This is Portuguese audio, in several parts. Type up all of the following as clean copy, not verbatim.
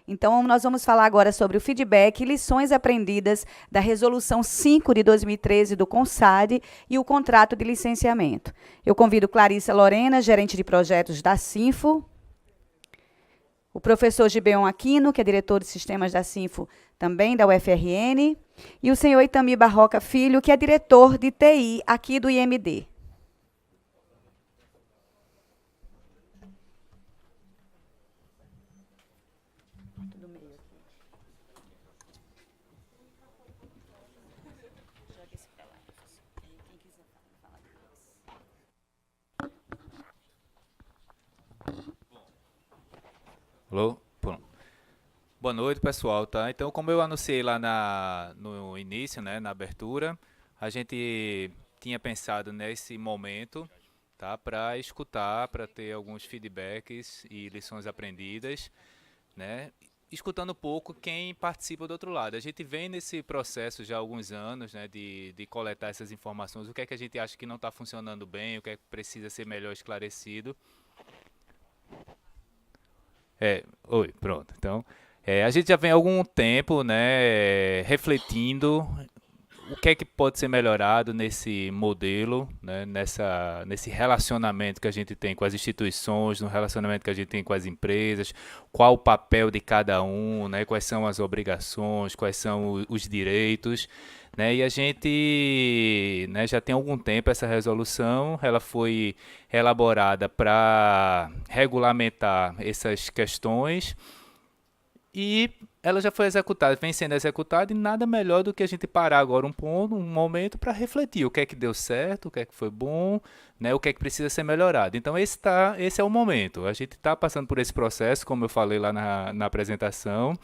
Então, nós vamos falar agora sobre o feedback e lições aprendidas da Resolução 5 de 2013 do CONSAD e o contrato de licenciamento. Eu convido Clarissa Lorena, gerente de projetos da Sinfo, o professor Gibeon Aquino, que é diretor de sistemas da Sinfo, também da UFRN, e o senhor Itami Barroca Filho, que é diretor de TI aqui do IMD. Alô? Pronto. Boa noite, pessoal, tá? Então, como eu anunciei lá no início, né, na abertura, a gente tinha pensado nesse momento, tá, para escutar, para ter alguns feedbacks e lições aprendidas, né, escutando um pouco quem participa do outro lado. A gente vem nesse processo já há alguns anos, né, de coletar essas informações, o que é que a gente acha que não está funcionando bem, o que é que precisa ser melhor esclarecido. Oi, pronto. Então, a gente já vem há algum tempo, né, refletindo o que é que pode ser melhorado nesse modelo, né, nesse relacionamento que a gente tem com as instituições, no relacionamento que a gente tem com as empresas, qual o papel de cada um, né, quais são as obrigações, quais são os direitos, né, e a gente, né, já tem algum tempo essa resolução, ela foi elaborada para regulamentar essas questões e ela já foi executada, vem sendo executada e nada melhor do que a gente parar agora um momento para refletir o que é que deu certo, o que é que foi bom, né, o que é que precisa ser melhorado. Então esse é o momento. A gente está passando por esse processo, como eu falei lá na apresentação.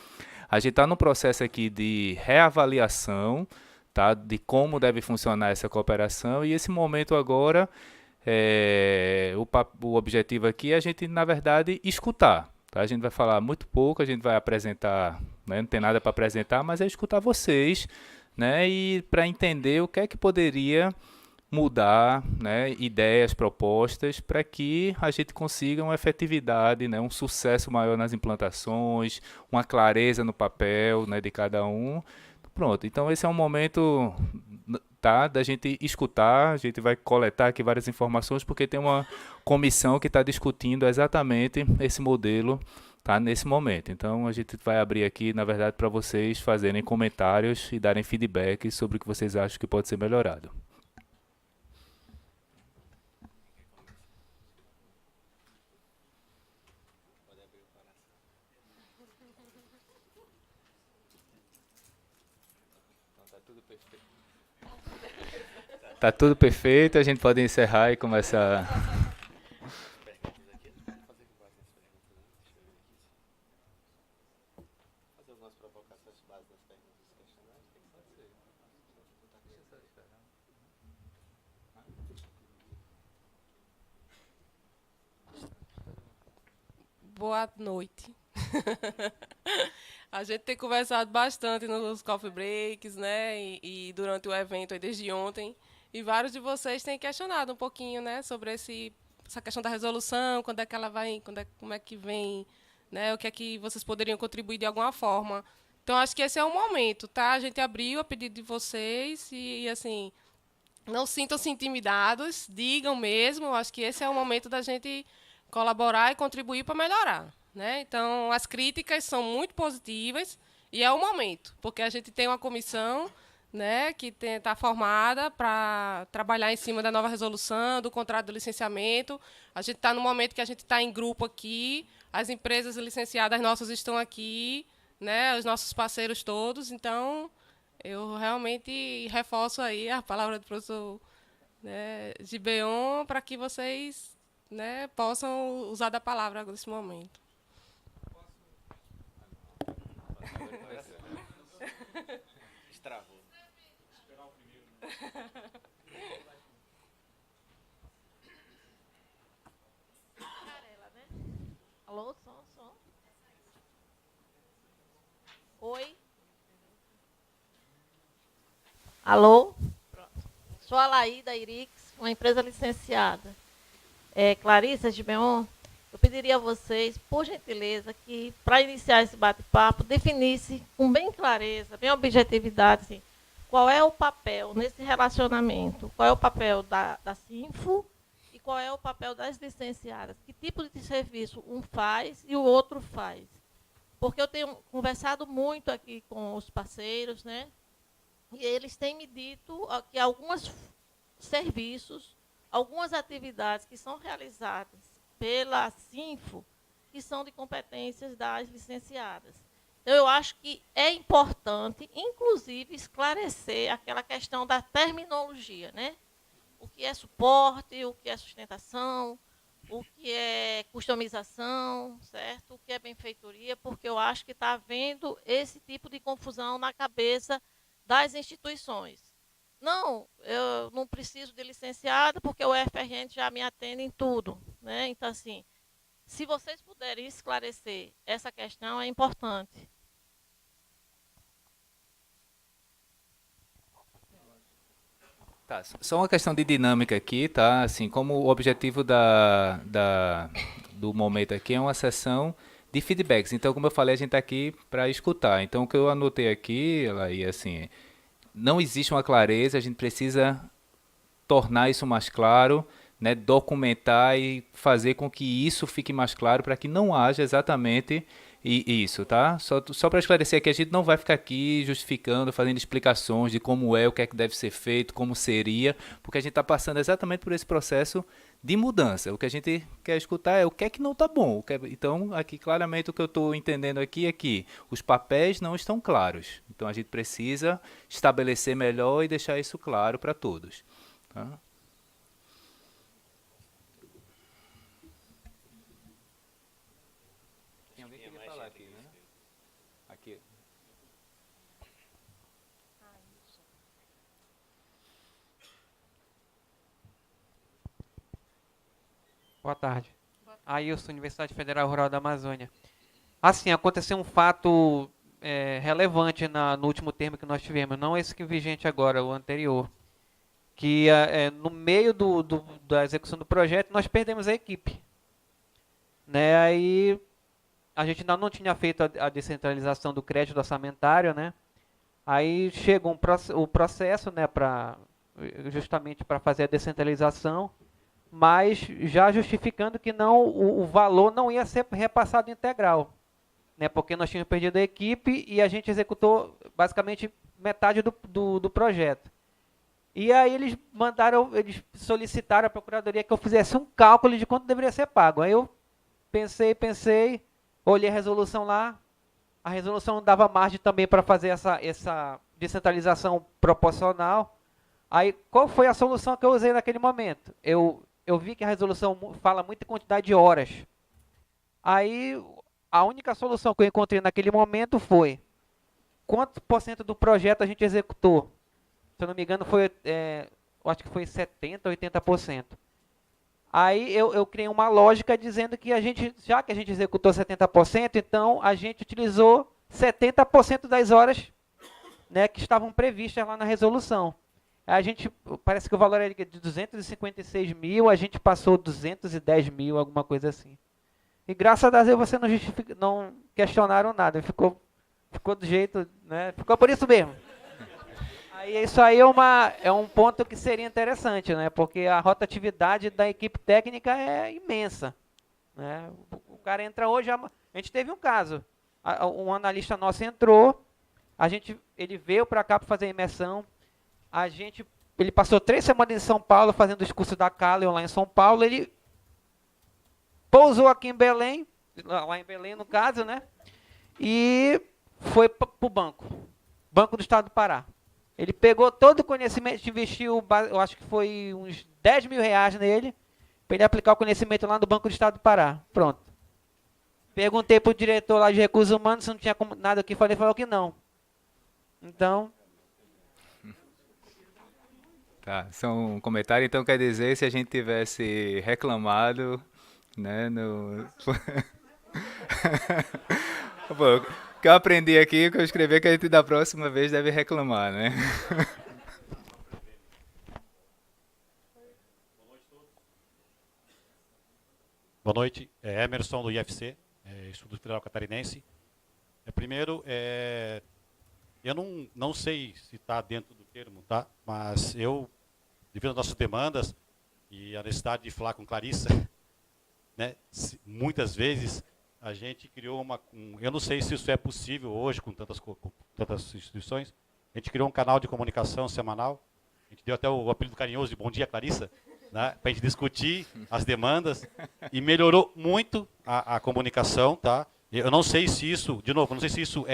A gente está num processo aqui de reavaliação, tá, de como deve funcionar essa cooperação e esse momento agora, o objetivo aqui é a gente, na verdade, escutar. Tá? A gente vai falar muito pouco, a gente vai apresentar, né, não tem nada para apresentar, mas é escutar vocês, né, e para entender o que é que poderia mudar, né, ideias, propostas, para que a gente consiga uma efetividade, né, um sucesso maior nas implantações, uma clareza no papel, né, de cada um. Pronto, então esse é um momento, tá, da gente escutar, a gente vai coletar aqui várias informações, porque tem uma comissão que está discutindo exatamente esse modelo, tá, nesse momento. Então a gente vai abrir aqui, na verdade, para vocês fazerem comentários e darem feedback sobre o que vocês acham que pode ser melhorado. Tá tudo perfeito, a gente pode encerrar e começar. Boa noite. A gente tem conversado bastante nos coffee breaks, né? E durante o evento aí desde ontem. E vários de vocês têm questionado um pouquinho, né, sobre essa questão da resolução, quando é que ela vai, como é que vem, né? O que é que vocês poderiam contribuir de alguma forma. Então, acho que esse é o momento, tá? A gente abriu a pedido de vocês e assim, não sintam-se intimidados, digam mesmo. Acho que esse é o momento da gente colaborar e contribuir para melhorar, né? Então, as críticas são muito positivas e é o momento, porque a gente tem uma comissão, né, que está formada para trabalhar em cima da nova resolução, do contrato do licenciamento. A gente está no momento que a gente está em grupo aqui, as empresas licenciadas nossas estão aqui, né, os nossos parceiros todos. Então, eu realmente reforço aí a palavra do professor, né, Gibeon, para que vocês, né, possam usar da palavra nesse momento. Destravou. Alô, som. Oi. Alô? Pronto. Sou a Laída Irix, uma empresa licenciada. Clarissa Gibeon, eu pediria a vocês, por gentileza, que para iniciar esse bate-papo, definisse com bem clareza, bem objetividade, assim, qual é o papel nesse relacionamento, qual é o papel da Sinfo e qual é o papel das licenciadas, que tipo de serviço um faz e o outro faz. Porque eu tenho conversado muito aqui com os parceiros, né? E eles têm me dito que alguns serviços, algumas atividades que são realizadas pela Sinfo, que são de competências das licenciadas. Então, eu acho que é importante, inclusive, esclarecer aquela questão da terminologia, né? O que é suporte, o que é sustentação, o que é customização, certo? O que é benfeitoria, porque eu acho que está havendo esse tipo de confusão na cabeça das instituições. Não, eu não preciso de licenciada, porque o FRN já me atende em tudo, né? Então, assim, se vocês puderem esclarecer essa questão, é importante. Tá, só uma questão de dinâmica aqui, tá? Assim, como o objetivo do momento aqui é uma sessão de feedbacks. Então, como eu falei, a gente está aqui para escutar. Então, o que eu anotei aqui, Laí, assim, não existe uma clareza, a gente precisa tornar isso mais claro, né, documentar e fazer com que isso fique mais claro para que não haja exatamente isso, tá? Só para esclarecer que a gente não vai ficar aqui justificando, fazendo explicações de como é, o que é que deve ser feito, como seria, porque a gente está passando exatamente por esse processo de mudança. O que a gente quer escutar é o que é que não está bom. Então, aqui claramente o que eu estou entendendo aqui é que os papéis não estão claros. Então, a gente precisa estabelecer melhor e deixar isso claro para todos. Tá? Tem alguém que queria falar aqui, né? Aqui. Boa tarde. Ailson, Universidade Federal Rural da Amazônia. Assim, aconteceu um fato relevante no último termo que nós tivemos, não esse que é vigente agora, o anterior. Que no meio da execução do projeto, nós perdemos a equipe. Né? Aí, a gente ainda não tinha feito a descentralização do crédito orçamentário, né? Aí chegou o processo, né, justamente para fazer a descentralização, mas já justificando que o valor não ia ser repassado integral, né, porque nós tínhamos perdido a equipe e a gente executou basicamente metade do projeto. E aí eles solicitaram à Procuradoria que eu fizesse um cálculo de quanto deveria ser pago. Aí eu pensei, olhei a resolução lá, a resolução dava margem também para fazer essa descentralização proporcional. Aí, qual foi a solução que eu usei naquele momento? Eu vi que a resolução fala muito em quantidade de horas. Aí, a única solução que eu encontrei naquele momento foi quanto por cento do projeto a gente executou. Se eu não me engano, eu acho que foi 70%, 80%. Aí eu criei uma lógica dizendo que já que a gente executou 70%, então a gente utilizou 70% das horas, né, que estavam previstas lá na resolução. Parece que o valor era de 256 mil, a gente passou 210 mil, alguma coisa assim. E graças a Deus você não questionaram nada, ficou do jeito, né, ficou por isso mesmo. Aí isso aí é um ponto que seria interessante, né? Porque a rotatividade da equipe técnica é imensa, né? O cara entra hoje, a gente teve um caso, um analista nosso entrou, ele veio para cá para fazer a imersão, ele passou 3 semanas em São Paulo fazendo os cursos da Calion lá em São Paulo, ele pousou aqui em Belém, lá em Belém no caso, né? E foi para o Banco do Estado do Pará. Ele pegou todo o conhecimento, investiu, eu acho que foi uns 10 mil reais nele, para ele aplicar o conhecimento lá no Banco do Estado do Pará. Pronto. Perguntei para o diretor lá de recursos humanos se não tinha nada aqui, falou que não. Então... Tá, só um comentário, então quer dizer, se a gente tivesse reclamado, né, Pô, o que eu aprendi aqui, o que eu escrevi, é que a gente da próxima vez deve reclamar, né? Boa noite. Emerson do IFC, Instituto Federal Catarinense. Primeiro, eu não sei se está dentro do termo, tá? Mas eu, devido às nossas demandas e a necessidade de falar com Clarissa, né, muitas vezes a gente criou eu não sei se isso é possível hoje com tantas instituições, a gente criou um canal de comunicação semanal, a gente deu até o apelido carinhoso de Bom Dia Clarissa, né, para a gente discutir as demandas, e melhorou muito a comunicação, tá? Eu não sei se isso, de novo, não sei se isso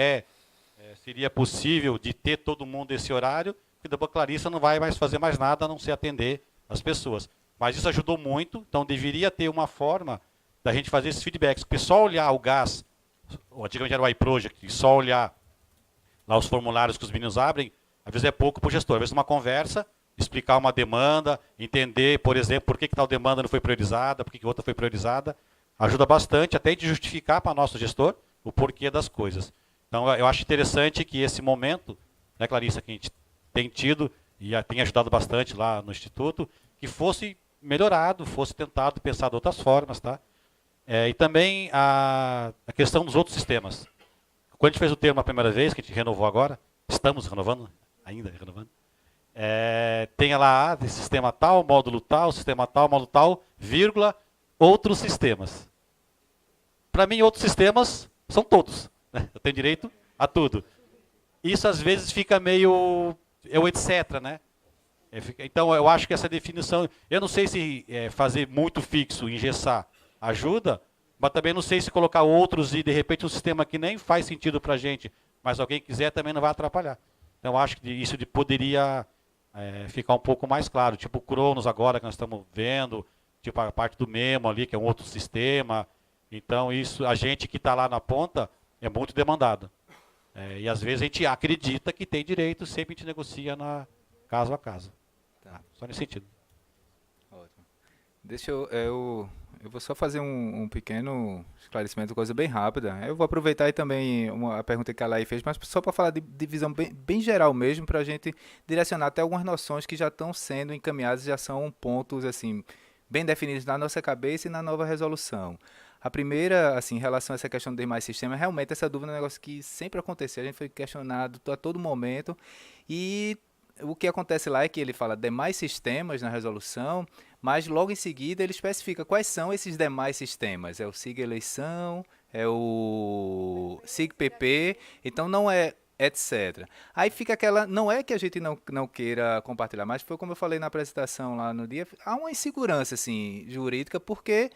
seria possível de ter todo mundo esse horário, porque depois a Clarissa não vai mais fazer mais nada a não ser atender as pessoas. Mas isso ajudou muito, então deveria ter uma forma da gente fazer esses feedbacks, porque só olhar o GAS, antigamente era o iProject, só olhar lá os formulários que os meninos abrem, às vezes é pouco para o gestor, às vezes uma conversa, explicar uma demanda, entender, por exemplo, por que tal demanda não foi priorizada, por que outra foi priorizada, ajuda bastante até de justificar para nosso gestor o porquê das coisas. Então, eu acho interessante que esse momento, né, Clarissa, que a gente tem tido e tem ajudado bastante lá no Instituto, que fosse melhorado, fosse tentado pensar de outras formas, tá? E também a questão dos outros sistemas. Quando a gente fez o termo a primeira vez, que a gente renovou agora, estamos renovando, ainda renovando, tem lá sistema tal, módulo tal, vírgula, outros sistemas. Para mim, outros sistemas são todos. Né? Eu tenho direito a tudo. Isso, às vezes, fica meio etc., né? Então, eu acho que essa definição... Eu não sei se fazer muito fixo, engessar, ajuda, mas também não sei se colocar outros e, de repente, um sistema que nem faz sentido para a gente, mas alguém quiser, também não vai atrapalhar. Então, eu acho que isso poderia ficar um pouco mais claro. Tipo o Cronos agora, que nós estamos vendo, tipo a parte do Memo ali, que é um outro sistema. Então, isso, a gente que está lá na ponta é muito demandado. E, às vezes, a gente acredita que tem direito, sempre a gente negocia caso a caso. Tá. Só nesse sentido. Ótimo. Deixa eu vou só fazer um pequeno esclarecimento, coisa bem rápida. Eu vou aproveitar aí também a pergunta que a Laí fez, mas só para falar de divisão bem geral mesmo, para a gente direcionar até algumas noções que já estão sendo encaminhadas, já são pontos assim bem definidos na nossa cabeça e na nova resolução. A primeira, assim, em relação a essa questão dos demais sistemas, realmente essa dúvida é um negócio que sempre aconteceu, a gente foi questionado a todo momento, e o que acontece lá é que ele fala demais sistemas na resolução, mas logo em seguida ele especifica quais são esses demais sistemas. É o SIG eleição, é o SIG PP, então não é etc. Aí fica aquela, não é que a gente não queira compartilhar, mas foi como eu falei na apresentação lá no dia, há uma insegurança assim, jurídica, porque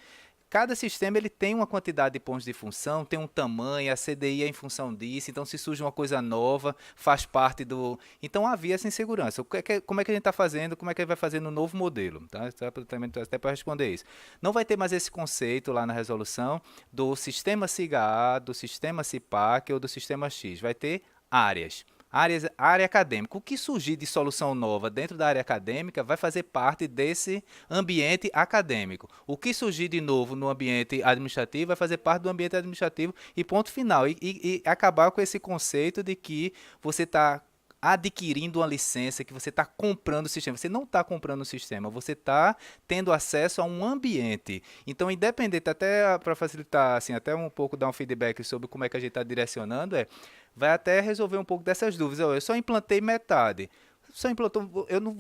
cada sistema ele tem uma quantidade de pontos de função, tem um tamanho, a CDI é em função disso, então se surge uma coisa nova, faz parte do... Então havia essa insegurança. Como é que a gente está fazendo, como é que ele vai fazer no novo modelo? Tá? Até para responder isso. Não vai ter mais esse conceito lá na resolução do sistema SIGA-A, do sistema CIPAC ou do sistema X. Vai ter áreas. Área acadêmica. O que surgir de solução nova dentro da área acadêmica vai fazer parte desse ambiente acadêmico. O que surgir de novo no ambiente administrativo vai fazer parte do ambiente administrativo e ponto final. E acabar com esse conceito de que você está adquirindo uma licença, que você está comprando o sistema. Você não está comprando o sistema, você está tendo acesso a um ambiente. Então, independente, até para facilitar, assim, até um pouco dar um feedback sobre como é que a gente está direcionando, vai até resolver um pouco dessas dúvidas. Eu só implantei metade. Só implantou, eu não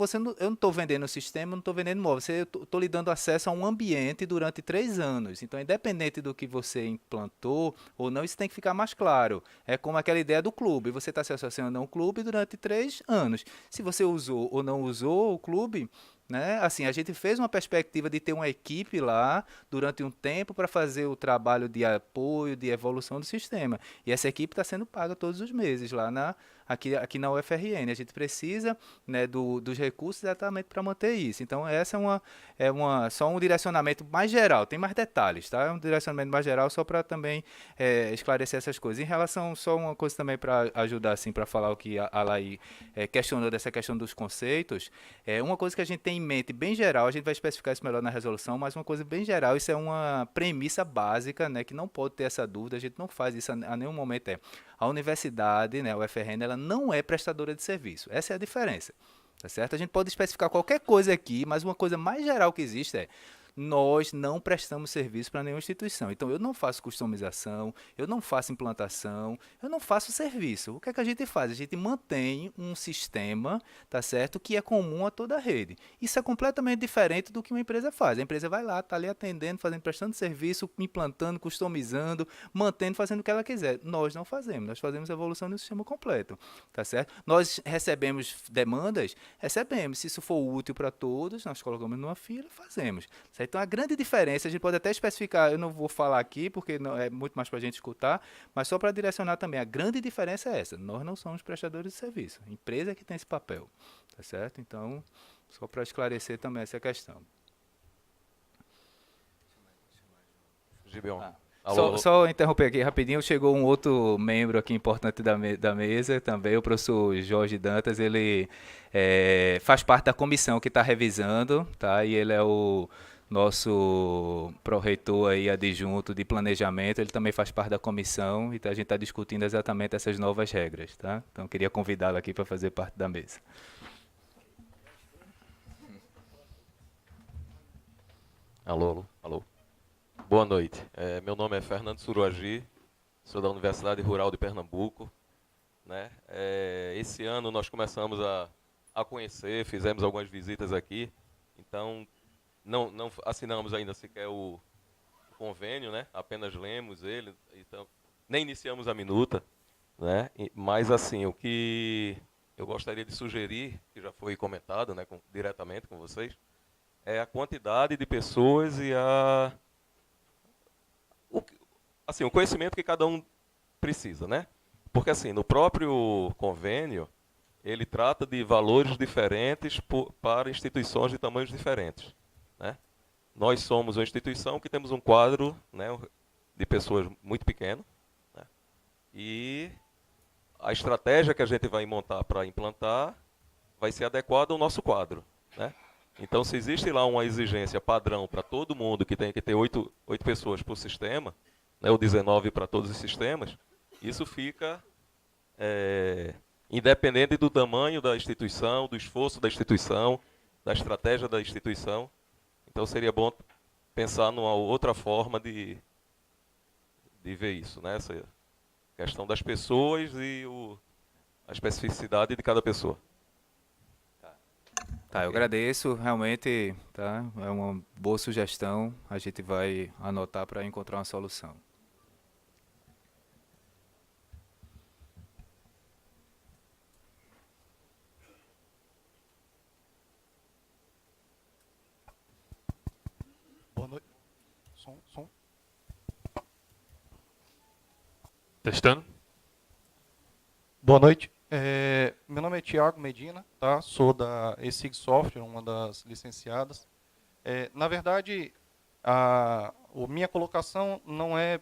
estou vendendo o sistema, não estou vendendo móvel. Eu estou lhe dando acesso a um ambiente durante 3 anos. Então, independente do que você implantou ou não, isso tem que ficar mais claro. É como aquela ideia do clube. Você está se associando a um clube durante 3 anos. Se você usou ou não usou o clube, né? Assim, a gente fez uma perspectiva de ter uma equipe lá durante um tempo para fazer o trabalho de apoio, de evolução do sistema. E essa equipe está sendo paga todos os meses lá aqui na UFRN. A gente precisa, né, dos recursos exatamente para manter isso. Então, essa é só um direcionamento mais geral. Tem mais detalhes, tá? É um direcionamento mais geral só para também esclarecer essas coisas. Em relação, só uma coisa também para ajudar, assim, para falar o que a Laí questionou dessa questão dos conceitos. Uma coisa que a gente tem em mente bem geral, a gente vai especificar isso melhor na resolução, mas uma coisa bem geral, isso é uma premissa básica, né, que não pode ter essa dúvida, a gente não faz isso a nenhum momento. A universidade, né, a UFRN, ela não é prestadora de serviço. Essa é a diferença. Tá certo? A gente pode especificar qualquer coisa aqui, mas uma coisa mais geral que existe nós não prestamos serviço para nenhuma instituição. Então, eu não faço customização, eu não faço implantação, eu não faço serviço. O que é que a gente faz? A gente mantém um sistema, tá certo, que é comum a toda a rede. Isso é completamente diferente do que uma empresa faz. A empresa vai lá, está ali atendendo, fazendo, prestando serviço, implantando, customizando, mantendo, fazendo o que ela quiser. Nós não fazemos, nós fazemos a evolução do sistema completo, tá certo? Nós recebemos demandas, recebemos. Se isso for útil para todos, nós colocamos numa fila, fazemos. Certo? Então, a grande diferença, a gente pode até especificar, eu não vou falar aqui, porque não, é muito mais para a gente escutar, mas só para direcionar também, a grande diferença é essa, nós não somos prestadores de serviço, a empresa é que tem esse papel, tá certo? Então, só para esclarecer também essa questão. Gibeon. Só interromper aqui rapidinho, chegou um outro membro aqui importante da mesa também, o professor Jorge Dantas, ele faz parte da comissão que está revisando, tá? E ele é o nosso pró-reitor aí adjunto de planejamento, ele também faz parte da comissão, então a gente está discutindo exatamente essas novas regras, tá? Então queria convidá-lo aqui para fazer parte da mesa. Alô. Boa noite. Meu nome é Fernando Suruagi, sou da Universidade Rural de Pernambuco. Né? Esse ano nós começamos a conhecer, fizemos algumas visitas aqui, então não assinamos ainda sequer o convênio, né? Apenas lemos ele, então nem iniciamos a minuta, né? Mas assim, o que eu gostaria de sugerir, que já foi comentado, né, diretamente com vocês, é a quantidade de pessoas e o conhecimento que cada um precisa, né? Porque assim, no próprio convênio, ele trata de valores diferentes para instituições de tamanhos diferentes, né? Nós somos uma instituição que temos um quadro, né, de pessoas muito pequeno, né? E a estratégia que a gente vai montar para implantar vai ser adequada ao nosso quadro, né? Então, se existe lá uma exigência padrão para todo mundo, que tem que ter 8 pessoas por sistema, né, ou 19 para todos os sistemas, isso fica independente do tamanho da instituição, do esforço da instituição, da estratégia da instituição. Então, seria bom pensar numa outra forma de ver isso, né? Essa questão das pessoas e a especificidade de cada pessoa. Tá, eu agradeço, realmente, tá? É uma boa sugestão, a gente vai anotar para encontrar uma solução. Boa noite. Som. Testando. Boa noite. Meu nome é Tiago Medina, tá? Sou da ESIG Software, uma das licenciadas. Na verdade, a minha colocação não é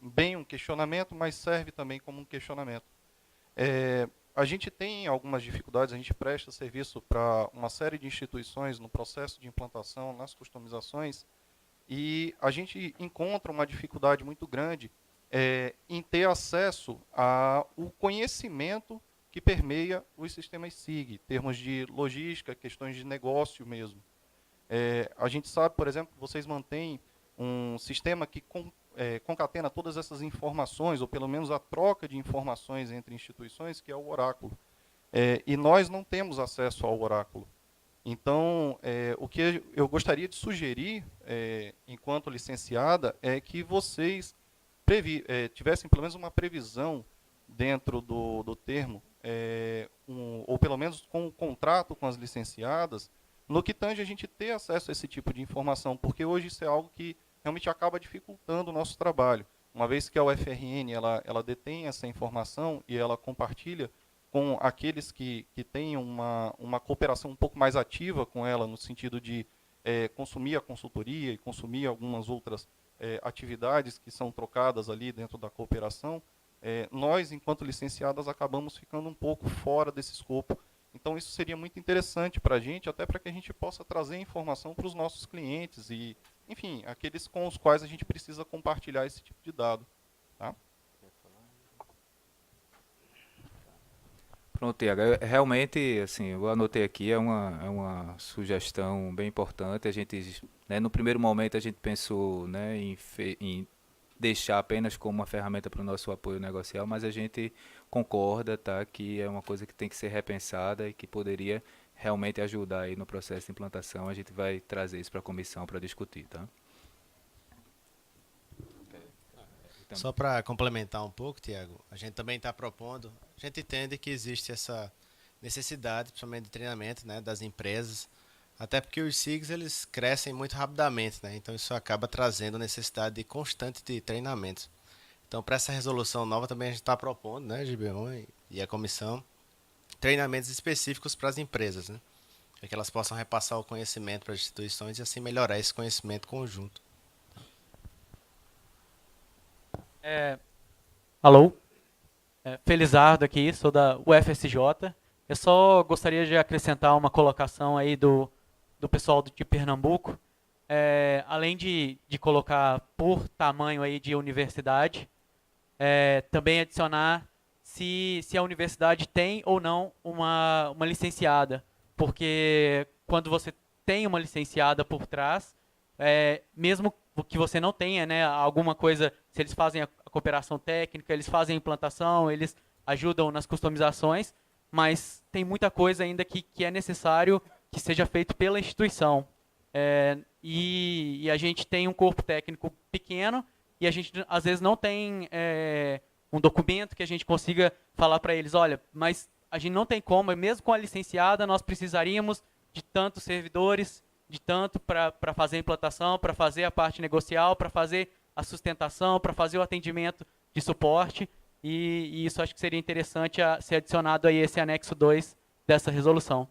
bem um questionamento, mas serve também como um questionamento. A gente tem algumas dificuldades, a gente presta serviço para uma série de instituições no processo de implantação, nas customizações, e a gente encontra uma dificuldade muito grande em ter acesso ao conhecimento que permeia os sistemas SIG, termos de logística, questões de negócio mesmo. A gente sabe, por exemplo, que vocês mantêm um sistema que concatena todas essas informações, ou pelo menos a troca de informações entre instituições, que é o oráculo. E nós não temos acesso ao oráculo. Então, o que eu gostaria de sugerir, enquanto licenciada, é que vocês tivessem pelo menos uma previsão dentro do termo, ou pelo menos com um contrato com as licenciadas, no que tange a gente ter acesso a esse tipo de informação, porque hoje isso é algo que realmente acaba dificultando o nosso trabalho. Uma vez que a UFRN ela detém essa informação e ela compartilha com aqueles que têm uma cooperação um pouco mais ativa com ela, no sentido de consumir a consultoria e consumir algumas outras atividades que são trocadas ali dentro da cooperação, nós, enquanto licenciadas, acabamos ficando um pouco fora desse escopo. Então, isso seria muito interessante para a gente, até para que a gente possa trazer informação para os nossos clientes e, enfim, aqueles com os quais a gente precisa compartilhar esse tipo de dado. Tá? Pronto, Tiago. Realmente, assim, eu anotei aqui, é uma sugestão bem importante. A gente, né, no primeiro momento, a gente pensou, né, em deixar apenas como uma ferramenta para o nosso apoio negocial, mas a gente concorda, tá, que é uma coisa que tem que ser repensada e que poderia realmente ajudar aí no processo de implantação. A gente vai trazer isso para a comissão para discutir, tá? Só para complementar um pouco, Tiago, a gente também está propondo, a gente entende que existe essa necessidade, principalmente de treinamento, né, das empresas, até porque os SIGs eles crescem muito rapidamente, né, então isso acaba trazendo necessidade de constante de treinamento. Então, para essa resolução nova também a gente está propondo, né, GBO e a comissão, treinamentos específicos para as empresas, né, para que elas possam repassar o conhecimento para as instituições e assim melhorar esse conhecimento conjunto. Alô? Felizardo aqui, sou da UFSJ. Eu só gostaria de acrescentar uma colocação aí do pessoal de Pernambuco. Além de colocar por tamanho aí de universidade, também adicionar se a universidade tem ou não uma licenciada. Porque quando você tem uma licenciada por trás, mesmo que você não tenha, né, alguma coisa, se eles fazem a cooperação técnica, eles fazem a implantação, eles ajudam nas customizações, mas tem muita coisa ainda que é necessário que seja feito pela instituição. E a gente tem um corpo técnico pequeno e a gente às vezes não tem um documento que a gente consiga falar para eles, olha, mas a gente não tem como, mesmo com a licenciada, nós precisaríamos de tantos servidores, de tanto para fazer a implantação, para fazer a parte negocial, para fazer a sustentação, para fazer o atendimento de suporte, e isso acho que seria interessante ser adicionado aí esse anexo 2 dessa resolução.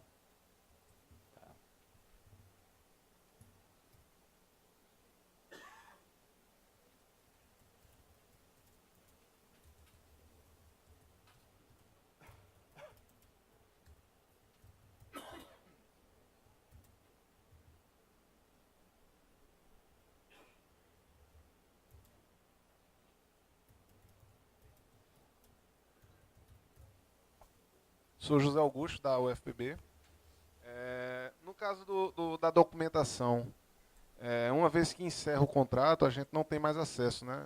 Sou José Augusto, da UFPB. No caso da documentação, uma vez que encerra o contrato, a gente não tem mais acesso, né?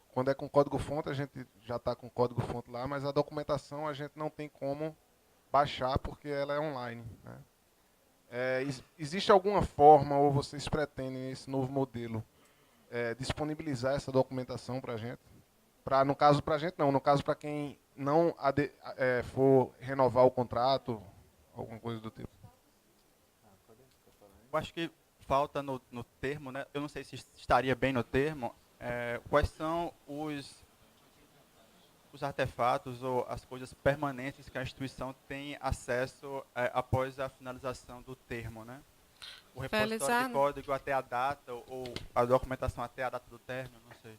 Quando é com código-fonte, a gente já está com código-fonte lá, mas a documentação a gente não tem como baixar porque ela é online, né? Existe alguma forma, ou vocês pretendem, esse novo modelo, disponibilizar essa documentação para a gente? No caso, para a gente não, no caso para quem não for renovar o contrato, alguma coisa do tipo. Eu acho que falta no termo, né? Eu não sei se estaria bem no termo, quais são os artefatos ou as coisas permanentes que a instituição tem acesso após a finalização do termo, né? O repositório de código até a data ou a documentação até a data do término, não sei.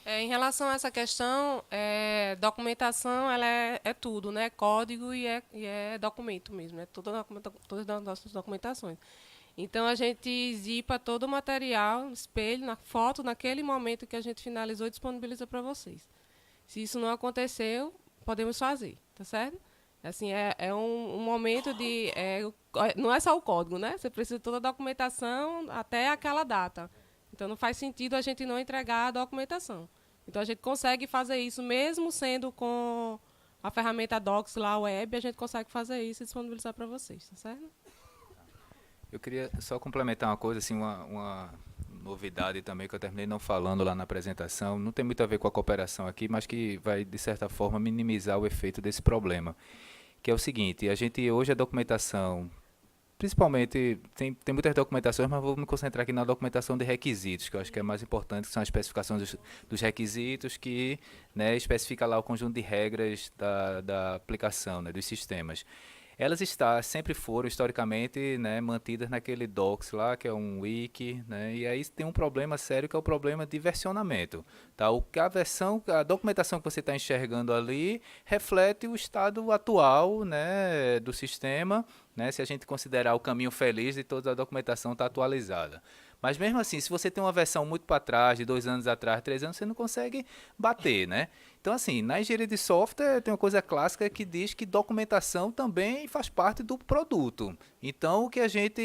Em relação a essa questão, documentação ela é tudo, né? Código e é documento mesmo, é todas as nossas documentações. Então, a gente zipa todo o material, espelho, na foto, naquele momento que a gente finalizou e disponibiliza para vocês. Se isso não aconteceu, podemos fazer, tá certo? Assim, é um momento de... não é só o código, né? Você precisa de toda a documentação até aquela data. Então, não faz sentido a gente não entregar a documentação. Então, a gente consegue fazer isso, mesmo sendo com a ferramenta Docs lá, web, a gente consegue fazer isso e disponibilizar para vocês, tá certo? Eu queria só complementar uma coisa, assim, uma novidade também que eu terminei não falando lá na apresentação. Não tem muito a ver com a cooperação aqui, mas que vai, de certa forma, minimizar o efeito desse problema. Que é o seguinte, a gente hoje a documentação... Principalmente, tem muitas documentações, mas vou me concentrar aqui na documentação de requisitos, que eu acho que é mais importante, que são as especificações dos requisitos, que, né, especifica lá o conjunto de regras da aplicação, né, dos sistemas. Elas sempre foram, historicamente, né, mantidas naquele docs lá, que é um wiki, né, e aí tem um problema sério, que é o problema de versionamento. Tá? A documentação que você está enxergando ali reflete o estado atual, né, do sistema, né, se a gente considerar o caminho feliz de toda a documentação está atualizada. Mas mesmo assim, se você tem uma versão muito para trás, de 2 anos atrás, 3 anos, você não consegue bater, né? Então, assim, na engenharia de software tem uma coisa clássica que diz que documentação também faz parte do produto. Então, o que a gente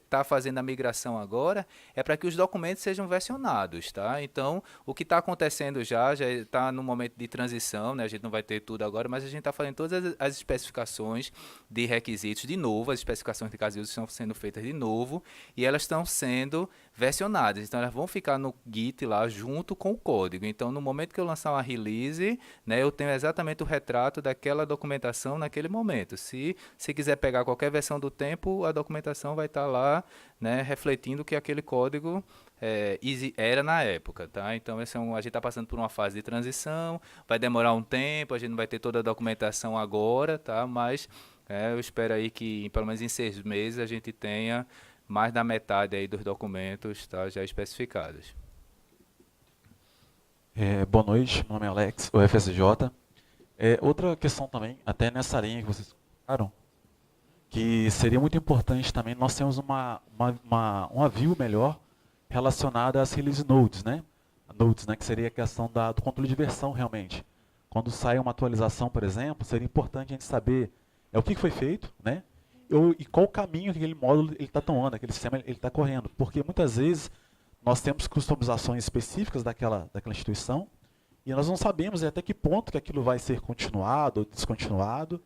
está fazendo a migração agora é para que os documentos sejam versionados, tá? Então, o que está acontecendo já está no momento de transição, né? A gente não vai ter tudo agora, mas a gente está fazendo todas as especificações de requisitos de novo, as especificações de casos de uso estão sendo feitas de novo e elas estão sendo versionadas. Então, elas vão ficar no Git lá junto com o código. Então, no momento que eu lançar uma release, né, eu tenho exatamente o retrato daquela documentação naquele momento. Se você quiser pegar qualquer versão do tempo, a documentação vai estar lá, né, refletindo que aquele código era na época, tá? Então, a gente está passando por uma fase de transição, vai demorar um tempo, a gente não vai ter toda a documentação agora, tá? Mas eu espero aí que, pelo menos em 6 meses, a gente tenha mais da metade aí dos documentos, tá, já especificados. Boa noite, meu nome é Alex, UFSJ. Outra questão também, até nessa linha que vocês colocaram, que seria muito importante também, nós temos uma view melhor relacionada às release notes, né? Notes, né, que seria a questão do controle de versão realmente. Quando sai uma atualização, por exemplo, seria importante a gente saber o que foi feito, né? E qual o caminho que aquele módulo está tomando, aquele sistema ele está correndo. Porque muitas vezes nós temos customizações específicas daquela instituição e nós não sabemos até que ponto que aquilo vai ser continuado ou descontinuado.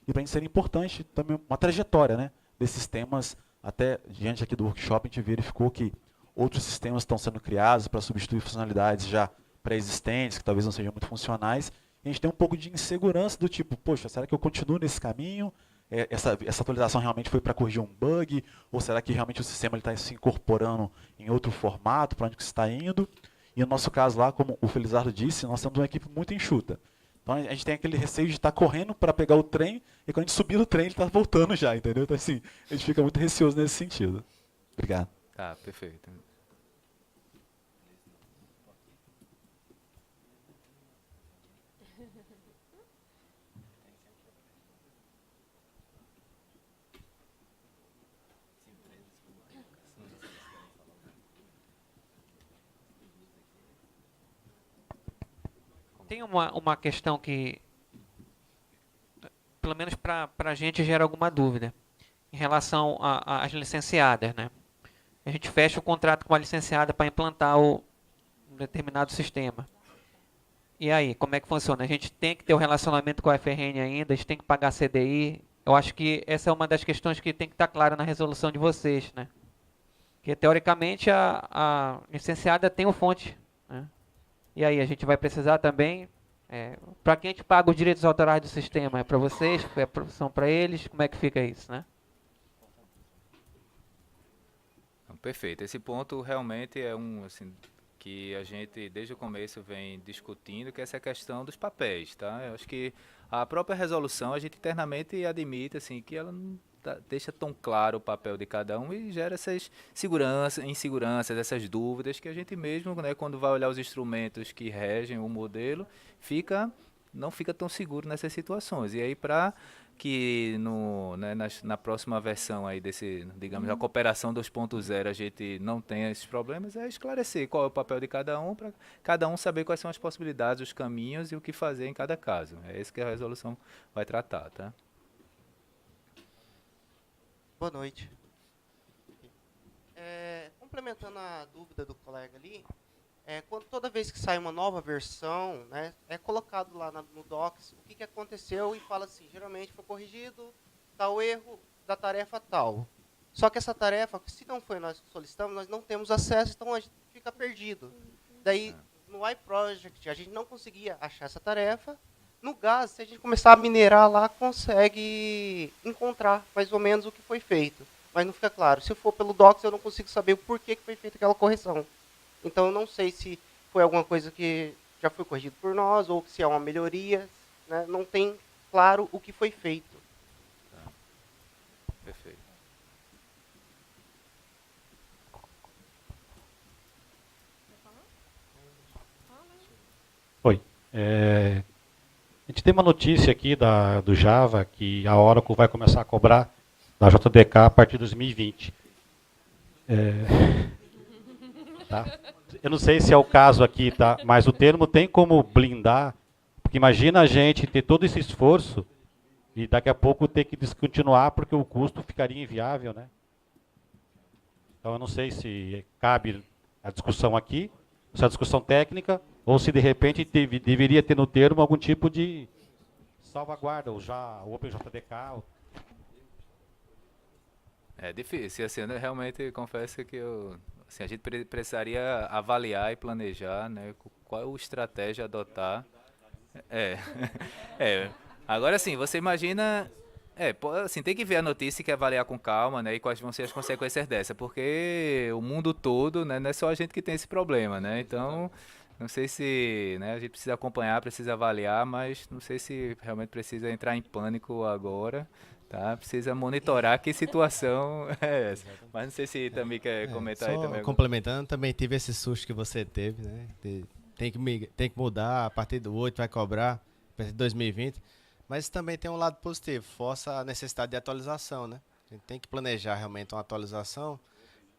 E para a gente seria importante também uma trajetória, né, desses sistemas. Até diante aqui do workshop a gente verificou que outros sistemas estão sendo criados para substituir funcionalidades já pré-existentes, que talvez não sejam muito funcionais. E a gente tem um pouco de insegurança do tipo, poxa, será que eu continuo nesse caminho? Essa atualização realmente foi para corrigir um bug? Ou será que realmente o sistema está se incorporando em outro formato, para onde que está indo? E no nosso caso lá, como o Felizardo disse, nós temos uma equipe muito enxuta. Então a gente tem aquele receio de estar correndo para pegar o trem, e quando a gente subir no trem ele está voltando já, entendeu? Então assim, a gente fica muito receoso nesse sentido. Obrigado. Tá, perfeito. Tem uma questão que, pelo menos para a gente, gera alguma dúvida em relação às licenciadas, né? A gente fecha o contrato com a licenciada para implantar um determinado sistema. E aí, como é que funciona? A gente tem que ter um relacionamento com a FRN ainda, a gente tem que pagar CDI. Eu acho que essa é uma das questões que tem que estar clara na resolução de vocês, né? Porque, teoricamente, a licenciada tem o fonte, né? E aí, a gente vai precisar também, para quem a gente paga os direitos autorais do sistema? É para vocês? São para eles? Como é que fica isso, né? Perfeito. Esse ponto realmente é assim, que a gente, desde o começo, vem discutindo, que é essa questão dos papéis, tá? Eu acho que a própria resolução, a gente internamente admite, assim, que ela não deixa tão claro o papel de cada um e gera essas inseguranças, essas dúvidas que a gente mesmo, né, quando vai olhar os instrumentos que regem o modelo, não fica tão seguro nessas situações. E aí, para que na próxima versão aí digamos, a cooperação 2.0 a gente não tenha esses problemas, é esclarecer qual é o papel de cada um, para cada um saber quais são as possibilidades, os caminhos e o que fazer em cada caso. É isso que a resolução vai tratar, tá? Boa noite. Complementando a dúvida do colega ali, toda vez que sai uma nova versão, né, é colocado lá no Docs o que aconteceu e fala assim, geralmente foi corrigido tal erro da tarefa tal. Só que essa tarefa, se não foi nós que solicitamos, nós não temos acesso, então a gente fica perdido. Daí, no iProject, a gente não conseguia achar essa tarefa. No GAS, se a gente começar a minerar lá, consegue encontrar mais ou menos o que foi feito. Mas não fica claro. Se for pelo Docs, eu não consigo saber o porquê que foi feita aquela correção. Então, eu não sei se foi alguma coisa que já foi corrigido por nós, ou se é uma melhoria, né? Não tem claro o que foi feito. Tá. Perfeito. Oi. A gente tem uma notícia aqui do Java que a Oracle vai começar a cobrar da JDK a partir de 2020. tá? Eu não sei se é o caso aqui, tá? Mas o termo tem como blindar, porque imagina a gente ter todo esse esforço e daqui a pouco ter que descontinuar porque o custo ficaria inviável, né? Então eu não sei se cabe a discussão aqui, se é a discussão técnica, ou se de repente deveria ter no termo algum tipo de salvaguarda, ou já o OpenJDK. É difícil, assim, eu realmente confesso que assim, a gente precisaria avaliar e planejar, né, qual estratégia adotar. Agora sim, você imagina, assim, tem que ver a notícia e que avaliar com calma, né, e quais vão ser as consequências dessa, porque o mundo todo, né, não é só a gente que tem esse problema, né, então não sei se, né, a gente precisa acompanhar, precisa avaliar, mas não sei se realmente precisa entrar em pânico agora. Tá, precisa monitorar que situação é essa. Mas não sei se também quer comentar aí também. Complementando, também tive esse susto que você teve, né? Tem que mudar, a partir do 8 vai cobrar, a partir de 2020. Mas também tem um lado positivo, força a necessidade de atualização, né? A gente tem que planejar realmente uma atualização,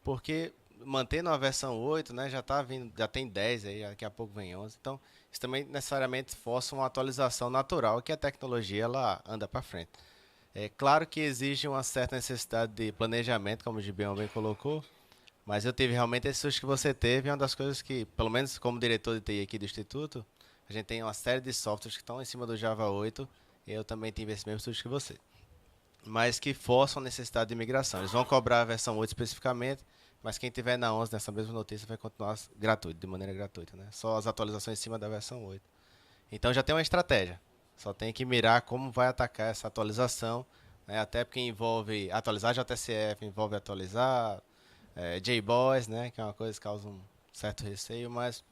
porque mantendo a versão 8, né, já tá vindo, já tem 10 aí, daqui a pouco vem 11. Então, isso também necessariamente força uma atualização natural, que a tecnologia ela anda para frente. É claro que exige uma certa necessidade de planejamento, como o Gibeon bem colocou, mas eu tive realmente esse susto que você teve, é uma das coisas que, pelo menos como diretor de TI aqui do Instituto, a gente tem uma série de softwares que estão em cima do Java 8, e eu também tive esse mesmo susto que você. Mas que forçam a necessidade de migração. Eles vão cobrar a versão 8 especificamente, mas quem tiver na 11, nessa mesma notícia, vai continuar gratuito, de maneira gratuita, né? Só as atualizações em cima da versão 8. Então já tem uma estratégia. Só tem que mirar como vai atacar essa atualização, né? Até porque envolve atualizar JSF, envolve atualizar JBoss, né? Que é uma coisa que causa um certo receio, mas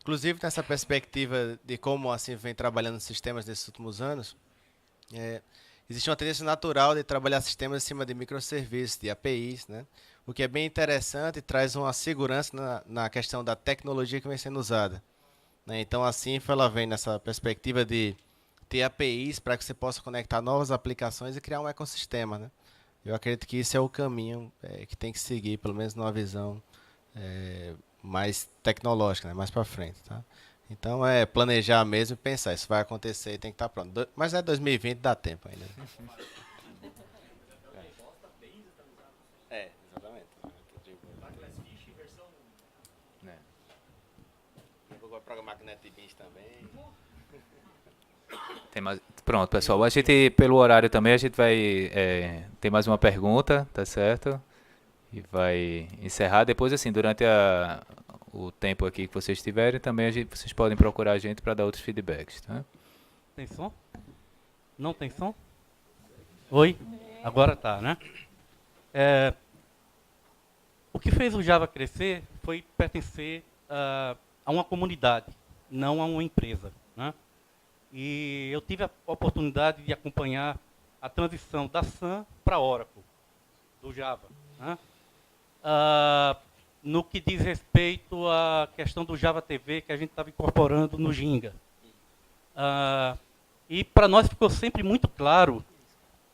inclusive nessa perspectiva de como assim vem trabalhando nos sistemas nesses últimos anos, existe uma tendência natural de trabalhar sistemas em cima de microserviços, de APIs, né? O que é bem interessante e traz uma segurança na questão da tecnologia que vem sendo usada, né? Então assim ela vem nessa perspectiva de ter APIs para que você possa conectar novas aplicações e criar um ecossistema, né? Eu acredito que isso é o caminho que tem que seguir, pelo menos numa visão mais tecnológica, né? Mais para frente, tá? Então é planejar mesmo e pensar, isso vai acontecer e tem que estar pronto. Mas 2020 dá tempo ainda. Exatamente. Eu vou programar com NetBeans também. Pronto, pessoal. A gente, pelo horário também, a gente vai ter mais uma pergunta, tá certo? E vai encerrar. Depois, assim, durante o tempo aqui que vocês tiverem, também vocês podem procurar a gente para dar outros feedbacks, tá? Tem som? Não tem som? Oi? Agora tá, né? O que fez o Java crescer foi pertencer a uma comunidade, não a uma empresa, né? E eu tive a oportunidade de acompanhar a transição da Sun para Oracle, do Java, né? No que diz respeito à questão do Java TV que a gente estava incorporando no Ginga. E para nós ficou sempre muito claro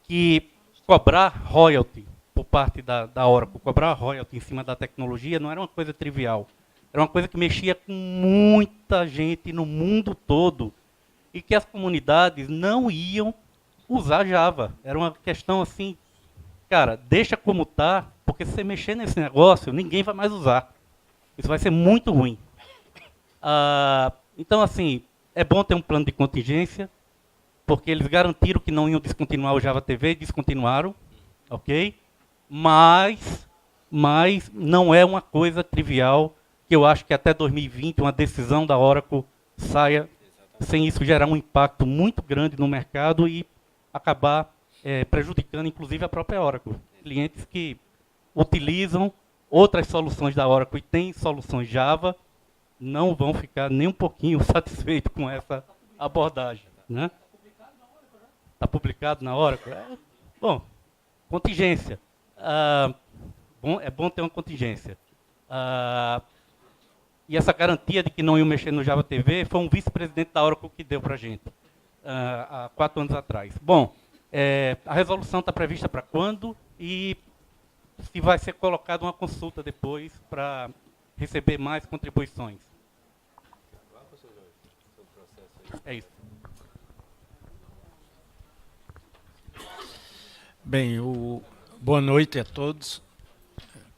que cobrar royalty por parte da Oracle, cobrar royalty em cima da tecnologia não era uma coisa trivial. Era uma coisa que mexia com muita gente no mundo todo e que as comunidades não iam usar Java. Era uma questão assim, cara, deixa como está, porque se você mexer nesse negócio, ninguém vai mais usar. Isso vai ser muito ruim. Então, assim, é bom ter um plano de contingência, porque eles garantiram que não iam descontinuar o Java TV e descontinuaram, ok? Mas não é uma coisa trivial, que eu acho que até 2020 uma decisão da Oracle saia sem isso gerar um impacto muito grande no mercado e acabar prejudicando, inclusive, a própria Oracle. Clientes que utilizam outras soluções da Oracle e têm soluções Java não vão ficar nem um pouquinho satisfeitos com essa abordagem, né? Está publicado na Oracle? Bom, contingência. É bom ter uma contingência. E essa garantia de que não iam mexer no Java TV foi um vice-presidente da Oracle que deu para a gente, há 4 anos atrás. Bom, a resolução está prevista para quando? E se vai ser colocada uma consulta depois para receber mais contribuições. É isso. Bem, boa noite a todos.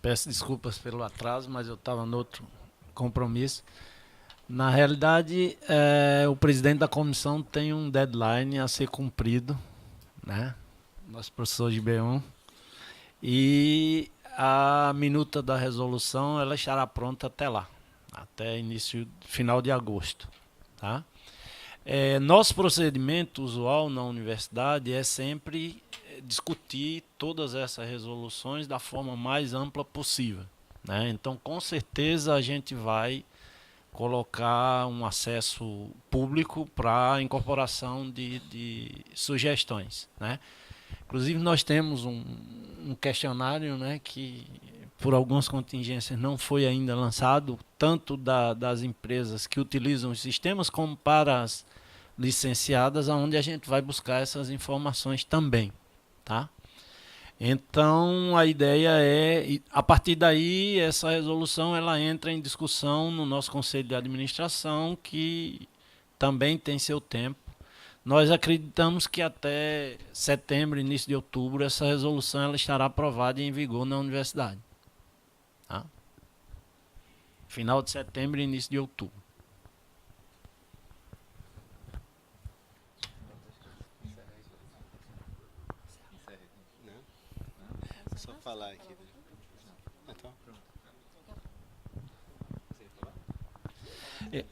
Peço desculpas pelo atraso, mas eu estava no outro compromisso. Na realidade, o presidente da comissão tem um deadline a ser cumprido, né? Nosso professor de B1. E a minuta da resolução ela estará pronta até lá, até final de agosto, tá? Nosso procedimento usual na universidade é sempre discutir todas essas resoluções da forma mais ampla possível, né? Então, com certeza, a gente vai colocar um acesso público para incorporação de sugestões, né? Inclusive, nós temos um questionário, né, que, por algumas contingências, não foi ainda lançado, tanto das empresas que utilizam os sistemas, como para as licenciadas, onde a gente vai buscar essas informações também, tá? Então, a ideia é, a partir daí, essa resolução ela entra em discussão no nosso Conselho de Administração, que também tem seu tempo. Nós acreditamos que até setembro, início de outubro, essa resolução ela estará aprovada e em vigor na universidade. Tá? Final de setembro e início de outubro. Só falar aqui. Então.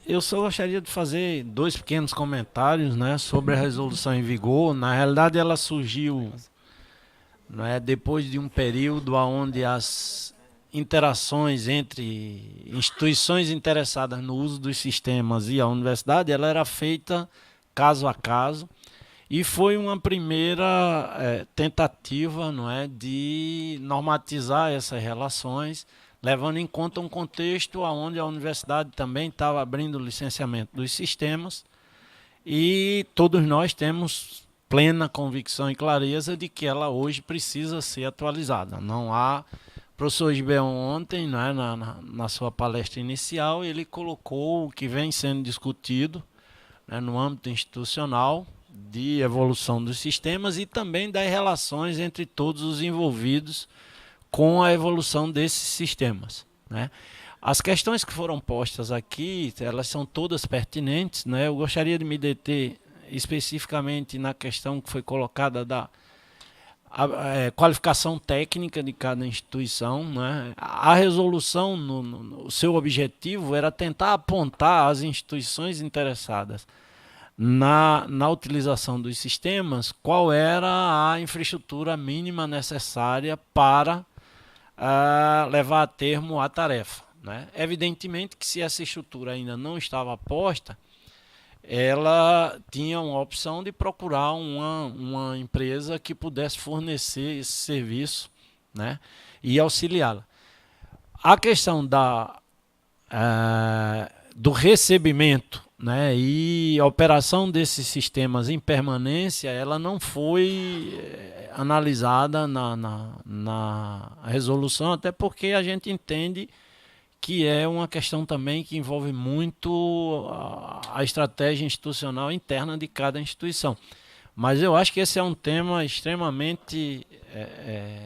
Eu só gostaria de fazer 2 pequenos comentários, né, sobre a resolução em vigor. Na realidade, ela surgiu, né, depois de um período onde as interações entre instituições interessadas no uso dos sistemas e a universidade ela era feita caso a caso. E foi uma primeira tentativa, não é, de normatizar essas relações, levando em conta um contexto onde a universidade também estava abrindo o licenciamento dos sistemas, e todos nós temos plena convicção e clareza de que ela hoje precisa ser atualizada. Não há... O professor Gibeon ontem, não é, na sua palestra inicial, ele colocou o que vem sendo discutido, né, no âmbito institucional, de evolução dos sistemas e também das relações entre todos os envolvidos com a evolução desses sistemas, né? As questões que foram postas aqui, elas são todas pertinentes, né? Eu gostaria de me deter especificamente na questão que foi colocada da qualificação técnica de cada instituição, né? A resolução, o seu objetivo era tentar apontar as instituições interessadas na utilização dos sistemas, qual era a infraestrutura mínima necessária para levar a termo a tarefa, né? Evidentemente que se essa estrutura ainda não estava posta, ela tinha uma opção de procurar uma empresa que pudesse fornecer esse serviço, né, e auxiliá-la. A questão do recebimento, né, e a operação desses sistemas em permanência, ela não foi analisada na resolução, até porque a gente entende que é uma questão também que envolve muito a estratégia institucional interna de cada instituição. Mas eu acho que esse é um tema extremamente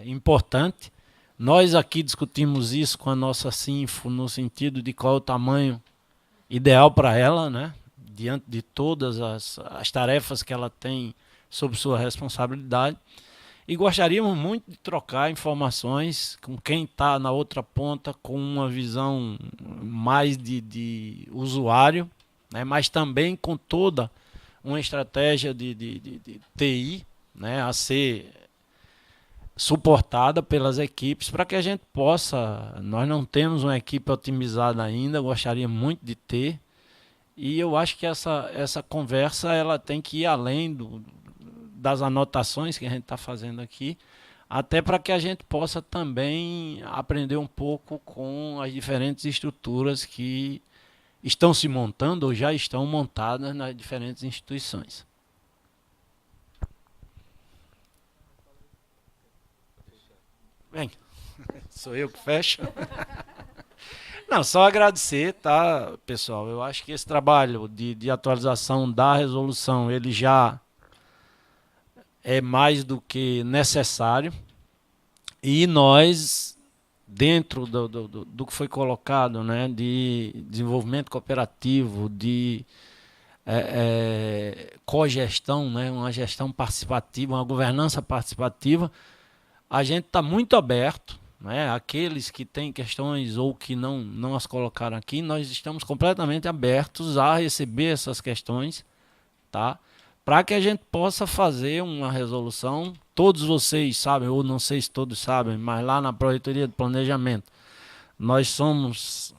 importante. Nós aqui discutimos isso com a nossa Sinfo, no sentido de qual é o tamanho ideal para ela, né, diante de todas as tarefas que ela tem sob sua responsabilidade. E gostaríamos muito de trocar informações com quem está na outra ponta, com uma visão mais de usuário, né, mas também com toda uma estratégia de TI, né, a ser suportada pelas equipes, para que a gente possa... Nós não temos uma equipe otimizada ainda, gostaria muito de ter, e eu acho que essa conversa ela tem que ir além das anotações que a gente está fazendo aqui, até para que a gente possa também aprender um pouco com as diferentes estruturas que estão se montando ou já estão montadas nas diferentes instituições. Bem, sou eu que fecho. Não, só agradecer, tá, pessoal? Eu acho que esse trabalho de atualização da resolução, ele já é mais do que necessário. E nós, dentro do que foi colocado, né, de desenvolvimento cooperativo, de cogestão, né, uma gestão participativa, uma governança participativa, a gente está muito aberto, né, aqueles que têm questões ou que não as colocaram aqui, nós estamos completamente abertos a receber essas questões, tá? Para que a gente possa fazer uma resolução. Todos vocês sabem, ou não sei se todos sabem, mas lá na Projetoria de Planejamento, nós somos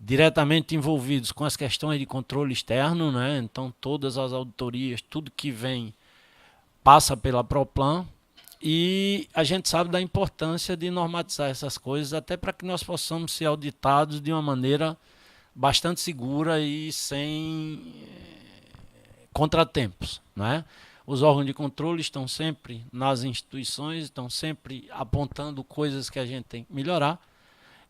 diretamente envolvidos com as questões de controle externo, né? Então todas as auditorias, tudo que vem, passa pela Proplan, e a gente sabe da importância de normatizar essas coisas, até para que nós possamos ser auditados de uma maneira bastante segura e sem contratempos, né? Os órgãos de controle estão sempre nas instituições, estão sempre apontando coisas que a gente tem que melhorar,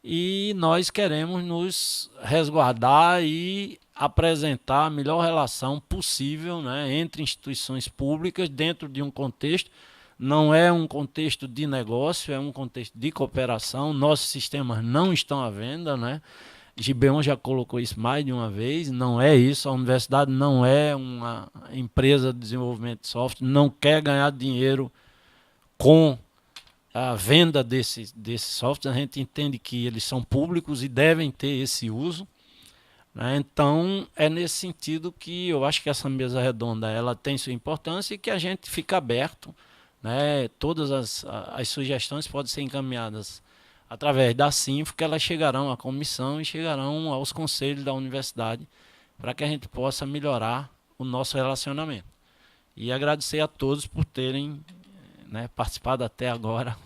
e nós queremos nos resguardar e apresentar a melhor relação possível, né, entre instituições públicas dentro de um contexto. Não é um contexto de negócio, é um contexto de cooperação. Nossos sistemas não estão à venda, né? Gibeon já colocou isso mais de uma vez. Não é isso. A universidade não é uma empresa de desenvolvimento de software, não quer ganhar dinheiro com a venda desses softwares. A gente entende que eles são públicos e devem ter esse uso, né? Então, é nesse sentido que eu acho que essa mesa redonda ela tem sua importância e que a gente fica aberto, né? Todas as sugestões podem ser encaminhadas através da Sinfo, que elas chegarão à comissão e chegarão aos conselhos da universidade para que a gente possa melhorar o nosso relacionamento. E agradecer a todos por terem, né, participado até agora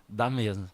da mesa.